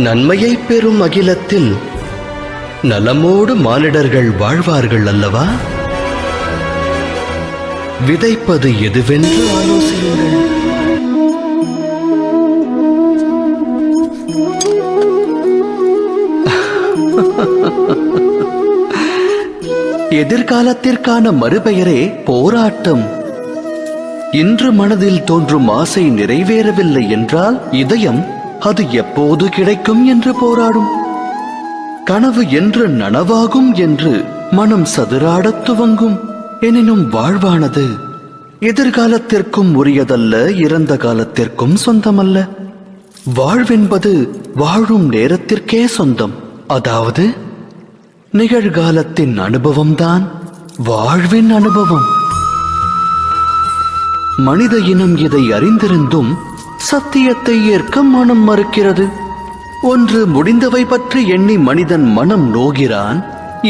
நன்மையை பெறும் அகிலத்தில் நலமோடு மானிடர்கள் வாழ்வார்கள் அல்லவா? விதைப்பது எதுவென்று ஆலோசியுங்கள். எதிர்காலத்திற்கான மறுபெயரே போராட்டம். இன்று மனதில் தோன்றும் ஆசை நிறைவேறவில்லை என்றால் இதயம் அது எப்போது கிடைக்கும் என்று போராடும். கனவு என்று நனவாகும் என்று மனம் சதுராடத் துவங்கும். எனினும் வாழ்வானது எதிர்காலத்திற்கும் உரியதல்ல, இறந்த காலத்திற்கும் சொந்தமல்ல. வாழ்வென்பது வாழும் நேரத்திற்கே சொந்தம். அதாவது நிகழ்காலத்தின் அனுபவம்தான் வாழ்வின் அனுபவம். மனித இனம் இதை அறிந்திருந்தும் சத்தியத்தை ஏற்க மனம் மறுக்கிறது. ஒன்று முடிந்தவை பற்றி எண்ணி மனிதன் மனம் நோகிறான்,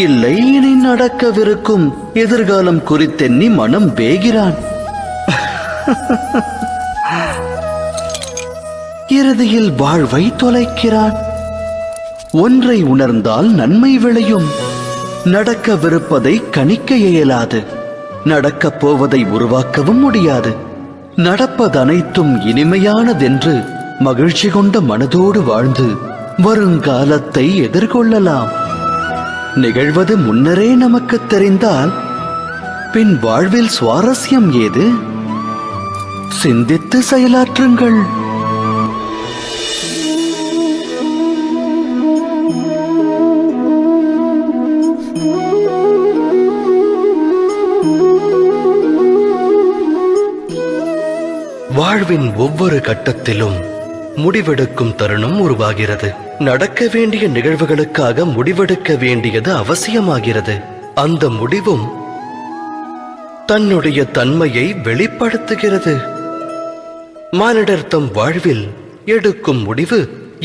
இல்லை இனி நடக்கவிருக்கும் எதிர்காலம் குறித்தெண்ணி மனம் வேகிறான். இறுதியில் வாழ்வை தொலைக்கிறான். ஒன்றை உணர்ந்தால் நன்மை விளையும். நடக்கவிருப்பதை கணிக்க இயலாது, நடக்கப் போவதை உருவாக்கவும் முடியாது. நடப்பதனைத்தும் இனிமையானதென்று மகிழ்ச்சி கொண்ட மனதோடு வாழ்ந்து வருங்காலத்தை எதிர்கொள்ளலாம். நிகழ்வது முன்னரே நமக்கு தெரிந்தால் பின் வாழ்வில் சுவாரஸ்யம் ஏது? சிந்தித்து செயலாற்றுங்கள். வாழ்வின் ஒவ்வொரு கட்டத்திலும் முடிவெடுக்கும் தருணம் உருவாகிறது. நடக்க வேண்டிய நிகழ்வுகளுக்காக முடிவெடுக்க வேண்டியது அவசியமாகிறது. அந்த முடிவும் தன்னுடைய தன்மையை வெளிப்படுத்துகிறது. மானிடர் தம் வாழ்வில் எடுக்கும் முடிவு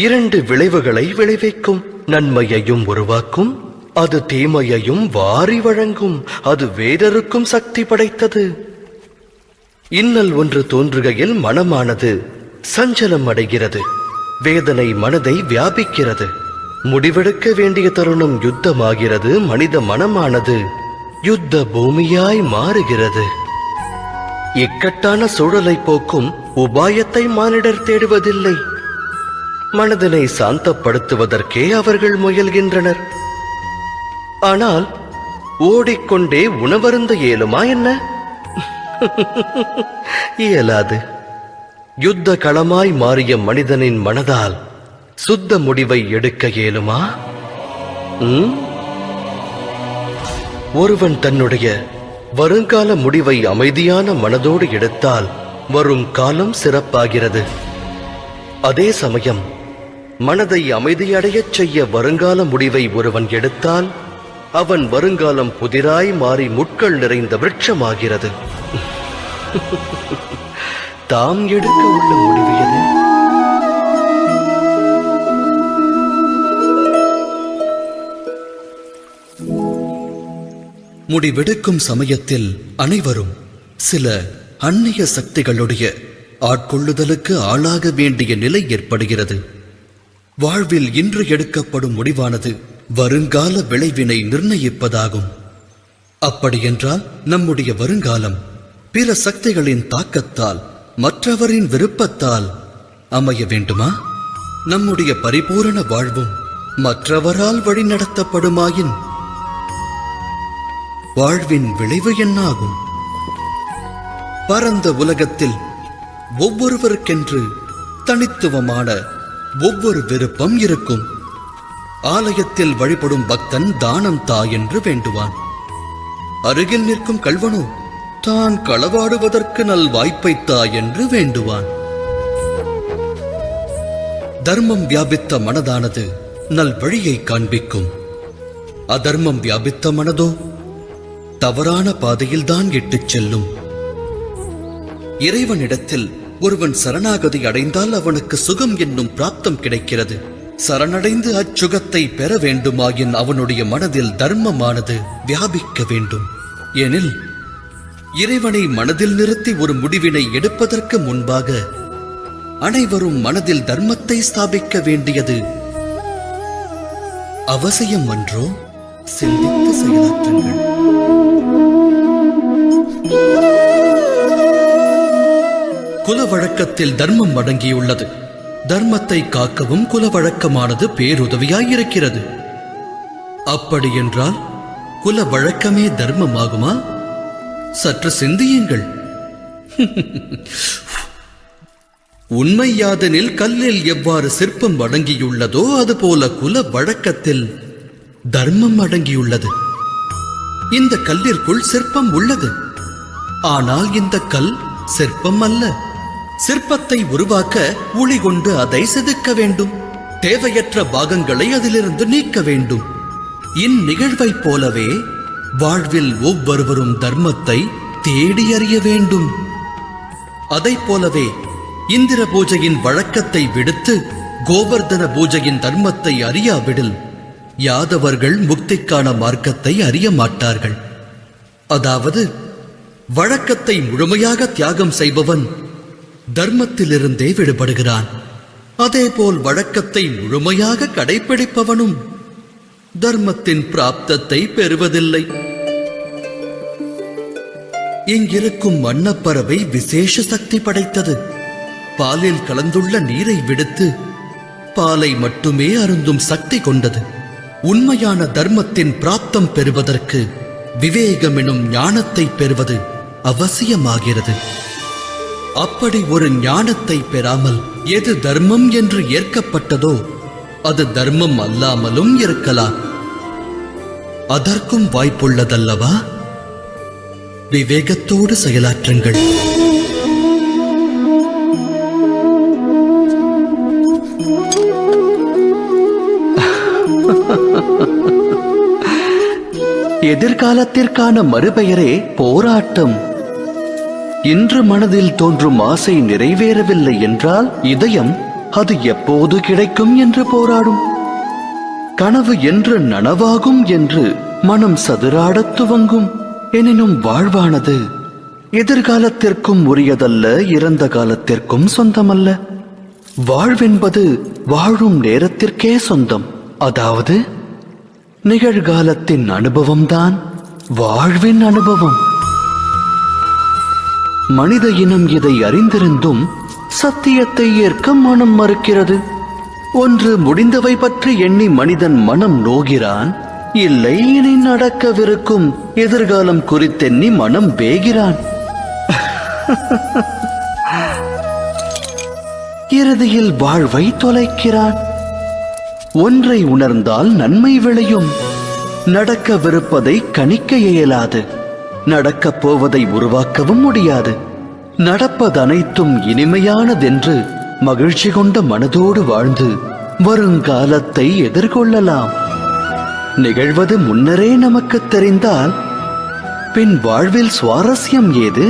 2 விளைவுகளை விளைவிக்கும். நன்மையையும் உருவாக்கும், அது தீமையையும் வாரி வழங்கும். அது வேறொருக்கும் சக்தி படைத்தது. இன்னல் ஒன்று தோன்றுகையில் மனமானது சஞ்சலம் அடைகிறது. வேதனை மனதை வியாபிக்கிறது. முடிவெடுக்க வேண்டிய தருணம் யுத்தமாகிறது. மனித மனமானது யுத்த பூமியாய் மாறுகிறது. இக்கட்டான சூழலை போக்கும் உபாயத்தை மானிடர் தேடுவதில்லை. மனதினை சாந்தப்படுத்துவதற்கே அவர்கள் முயல்கின்றனர். ஆனால் ஓடிக்கொண்டே உணவருந்த இயலுமா என்ன? இயலாது. யுத்த களமாய் மாறிய மனிதனின் மனதால் சுத்த முடிவை எடுக்க இயலுமா? ஒருவன் தன்னுடைய வருங்கால முடிவை அமைதியான மனதோடு எடுத்தால் வரும் காலம் சிறப்பாகிறது. அதே சமயம் மனதை அமைதியடையச் செய்ய வருங்கால முடிவை ஒருவன் எடுத்தால் அவன் வருங்காலம் புதிராய் மாறி முட்கள் நிறைந்த விருட்சமாகிறது. தாம் எடுக்க உள்ள முடிவு எது? முடிவெடுக்கும் சமயத்தில் அனைவரும் சில அந்நிய சக்திகளுடைய ஆட்கொள்ளுதலுக்கு ஆளாக வேண்டிய நிலை ஏற்படுகிறது. வாழ்வில் இன்று எடுக்கப்படும் முடிவானது வருங்கால விளைவினை நிர்ணயிப்பதாகும். அப்படியென்றால் நம்முடைய வருங்காலம் பிற சக்திகளின் தாக்கத்தால், மற்றவரின் விருப்பத்தால் அமைய வேண்டுமா? நம்முடைய பரிபூரண வாழ்வும் மற்றவரால் வழிநடத்தப்படுமாயின் வாழ்வின் விளைவு என்னாகும்? பரந்த உலகத்தில் ஒவ்வொருவருக்கென்று தனித்துவமான ஒவ்வொரு விருப்பம் இருக்கும். ஆலயத்தில் வழிபடும் பக்தன் தானம் தா என்று வேண்டுவான். அருகில் நிற்கும் கள்வனோ தான் களவாடுவதற்கு நல் வாய்ப்பை தா என்று வேண்டுவான். தர்மம் வியாபித்த மனதானது நல் வழியை காண்பிக்கும். அதர்மம் வியாபித்த மனதோ தவறான பாதையில்தான் இட்டுச் செல்லும். இறைவனிடத்தில் ஒருவன் சரணாகதி அடைந்தால் அவனுக்கு சுகம் என்னும் பிராப்தம் கிடைக்கிறது. சரணடைந்து அச்சுகத்தை பெற வேண்டுமாயின் அவனுடைய மனதில் தர்மமானது வியாபிக்க வேண்டும். எனில் இறைவனை மனதில் நிறுத்தி ஒரு முடிவினை எடுப்பதற்கு முன்பாக அனைவரும் மனதில் தர்மத்தை ஸ்தாபிக்க வேண்டியது அவசியம் அன்றோ? சிந்தித்து செயலாற்றுங்கள். குல வழக்கத்தில் தர்மம் அடங்கியுள்ளது. தர்மத்தை காக்கவும் குல வழக்கமானது பேருதவியாயிருக்கிறது. அப்படியென்றால் குல வழக்கமே தர்மமாகுமா? சற்று சிந்தியுங்கள். உண்மை யாதெனில் கல்லில் எவ்வாறு சிற்பம் அடங்கியுள்ளதோ அதுபோல குல வழக்கத்தில் தர்மம் அடங்கியுள்ளது. இந்த கல்லிற்குள் சிற்பம் உள்ளது. ஆனால் இந்த கல் சிற்பம் அல்ல. சிற்பத்தை உருவாக்க உளி கொண்டு அதை செதுக்க வேண்டும். தேவையற்ற பாகங்களை அதிலிருந்து நீக்க வேண்டும். இந்நிகழ்வைப் போலவே வாழ்வில் ஒவ்வொருவரும் தர்மத்தை தேடி அறிய வேண்டும். அதைப் போலவே இந்திர பூஜையின் வழக்கத்தை விடுத்து கோவர்தன பூஜையின் தர்மத்தை அறியாவிடில் யாதவர்கள் முக்திக்கான மார்க்கத்தை அறிய மாட்டார்கள். அதாவது வழக்கத்தை முழுமையாக தியாகம் செய்பவன் தர்மத்திலிருந்தே விடுபடுகிறான். அதேபோல் வழக்கத்தை முழுமையாக கடைபிடிப்பவனும் தர்மத்தின் பிராப்தத்தை பெறுவதில்லை. இங்கிருக்கும் அன்னப்பறவை விசேஷ சக்தி படைத்தது. பாலில் கலந்துள்ள நீரை விடுத்து பாலை மட்டுமே அருந்தும் சக்தி கொண்டது. உண்மையான தர்மத்தின் பிராப்தம் பெறுவதற்கு விவேகம் எனும் ஞானத்தை பெறுவது அவசியமாகிறது. அப்படி ஒரு ஞானத்தை பெறாமல் எது தர்மம் என்று ஏற்கப்பட்டதோ அது தர்மம் அல்லாமலும் இருக்கலாம். அதற்கும் வாய்ப்புள்ளதல்லவா? விவேகத்தோடு செயலாற்றுங்கள். எதிர்காலத்திற்கான மறுபெயரே போராட்டம். இன்று மனதில் தோன்றும் ஆசை நிறைவேறவில்லை என்றால் இதயம் அது எப்போது கிடைக்கும் என்று போராடும். கனவு என்று நனவாகும் என்று மனம் சதுராடத் துவங்கும். எனினும் வாழ்வானது எதிர்காலத்திற்கும் உரியதல்ல, இறந்த காலத்திற்கும் சொந்தமல்ல. வாழ்வென்பது வாழும் நேரத்திற்கே சொந்தம். அதாவது நிகழ்காலத்தின் அனுபவம்தான் வாழ்வின் அனுபவம். மனித இனம் இதை அறிந்திருந்தும் சத்தியத்தை ஏற்க மனம் மறுக்கிறது. ஒன்று முடிந்தவை பற்றி எண்ணி மனிதன் மனம் நோகிறான். இல்லை, இனி நடக்கவிருக்கும் எதிர்காலம் குறித்தெண்ணி மனம் வேகிறான். இறுதியில் வாழ்வை தொலைக்கிறான். ஒன்றை உணர்ந்தால் நன்மை விளையும். நடக்கவிருப்பதை கணிக்க இயலாது. நடக்கப் போவதை உருவாக்கவும் முடியாது. நடப்பதனைத்தும் இனிமையானதென்று மகிழ்ச்சி கொண்ட மனதோடு வாழ்ந்து வருங்காலத்தை எதிர்கொள்ளலாம். நிகழ்வது முன்னரே நமக்கு தெரிந்தால் பின் வாழ்வில் சுவாரஸ்யம் ஏது?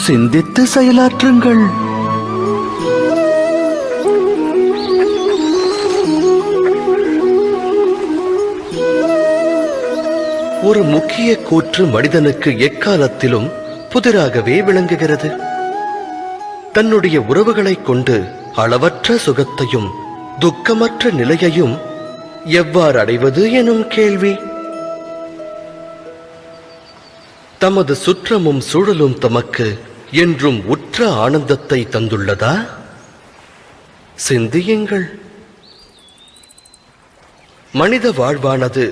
சிந்தித்து செயலாற்றுங்கள். ஒரு முக்கிய கூற்று மனிதனுக்கு எக்காலத்திலும் புதிராகவே விளங்குகிறது. தன்னுடைய உறவுகளைக் கொண்டு அளவற்ற சுகத்தையும் துக்கமற்ற நிலையையும் எவ்வாறு அடைவது எனும் கேள்வி. தமது சுற்றமும் சூழலும் தமக்கு என்றும் உற்ற ஆனந்தத்தை தந்துள்ளதா? சிந்தியுங்கள். மனித வாழ்வானது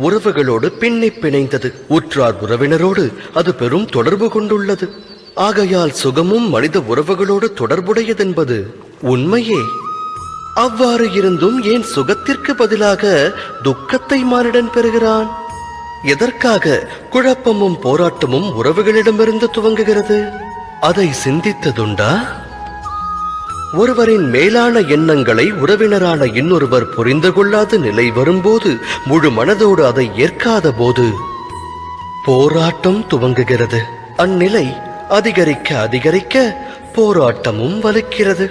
உறவுகளோடு பின்னி பிணைந்தது. உற்றார் உறவினரோடு அது பெரும் தொடர்பு கொண்டுள்ளது. ஆகையால் சுகமும் மனித உறவுகளோடு தொடர்புடையதென்பது உண்மையே. அவ்வாறு இருந்தும் ஏன் சுகத்திற்கு பதிலாக துக்கத்தை மானிடன் பெறுகிறான்? எதற்காக குழப்பமும் போராட்டமும் உறவுகளிடமிருந்து துவங்குகிறது? அதை சிந்தித்ததுண்டா? ஒருவரின் மேலான எண்ணங்களை உறவினரான இன்னொருவர் புரிந்து கொள்ளாத நிலை வரும்போது, முழு மனதோடு அதை ஏற்காத போது போராட்டம் துவங்குகிறது. அந்நிலை அதிகரிக்க அதிகரிக்க போராட்டமும் வலுக்கிறது.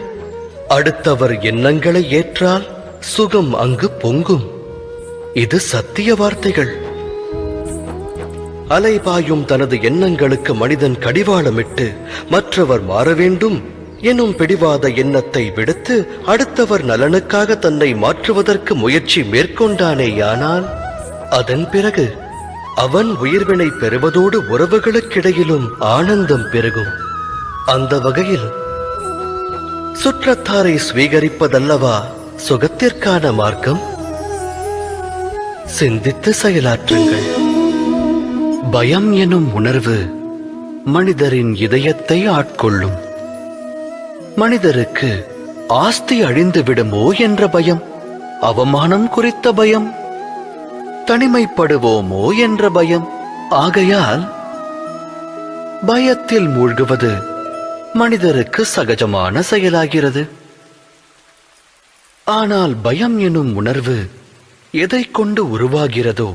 அடுத்தவர் எண்ணங்களை ஏற்றால் சுகம் அங்கு பொங்கும். இது சத்திய வார்த்தைகள். அலைபாயும் தனது எண்ணங்களுக்கு மனிதன் கடிவாளமிட்டு மற்றவர் மாற வேண்டும் எனும் பிடிவாத எண்ணத்தை விடுத்து அடுத்த அடுத்தவர் நலனுக்காக தன்னை மாற்றுவதற்கு முயற்சி மேற்கொண்டானேயானால் அதன் பிறகு அவன் உயிர்வினை பெறுவதோடு உறவுகளுக்கிடையிலும் ஆனந்தம் பெருகும். அந்த வகையில் சுற்றத்தாரை ஸ்வீகரிப்பதல்லவா சுகத்திற்கான மார்க்கம்? சிந்தித்து செயலாற்றுங்கள். பயம் எனும் உணர்வு மனிதரின் இதயத்தை ஆட்கொள்ளும். மனிதருக்கு ஆஸ்தி அழிந்து விடுமோ என்ற பயம், அவமானம் குறித்த பயம், தனிமைப்படுவோமோ என்ற பயம். ஆகையால் பயத்தில் மூழ்குவது மனிதருக்கு சகஜமான செயலாகிறது. ஆனால் பயம் எனும் உணர்வு எதை கொண்டு உருவாகிறதோ,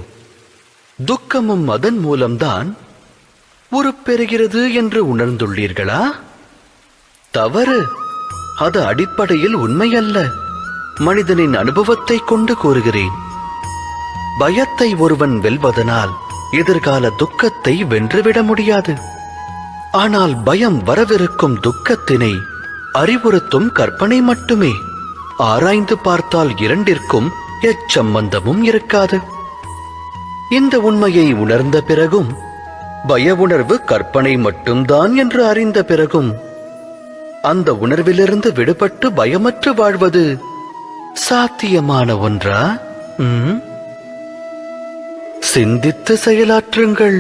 துக்கமும் அதன் மூலம்தான் உருப்பெறுகிறது என்று உணர்ந்துள்ளீர்களா? தவறு. அது அடிப்படையில் உண்மையல்ல. மனிதனின் அனுபவத்தை கொண்டு கூறுகிறேன். பயத்தை ஒருவன் வெல்வதனால் எதிர்கால துக்கத்தை வென்றுவிட முடியாது. ஆனால் பயம் வரவிருக்கும் துக்கத்தினை அறிவுறுத்தும் கற்பனை மட்டுமே. ஆராய்ந்து பார்த்தால் இரண்டிற்கும் எச்சம்பந்தமும் இருக்காது. இந்த உண்மையை உணர்ந்த பிறகும், பய உணர்வு கற்பனை மட்டும்தான் என்று அறிந்த பிறகும், அந்த உணர்விலிருந்து விடுபட்டு பயமற்று வாழ்வது சாத்தியமான ஒன்றா? சிந்தித்து செயலாற்றுங்கள்.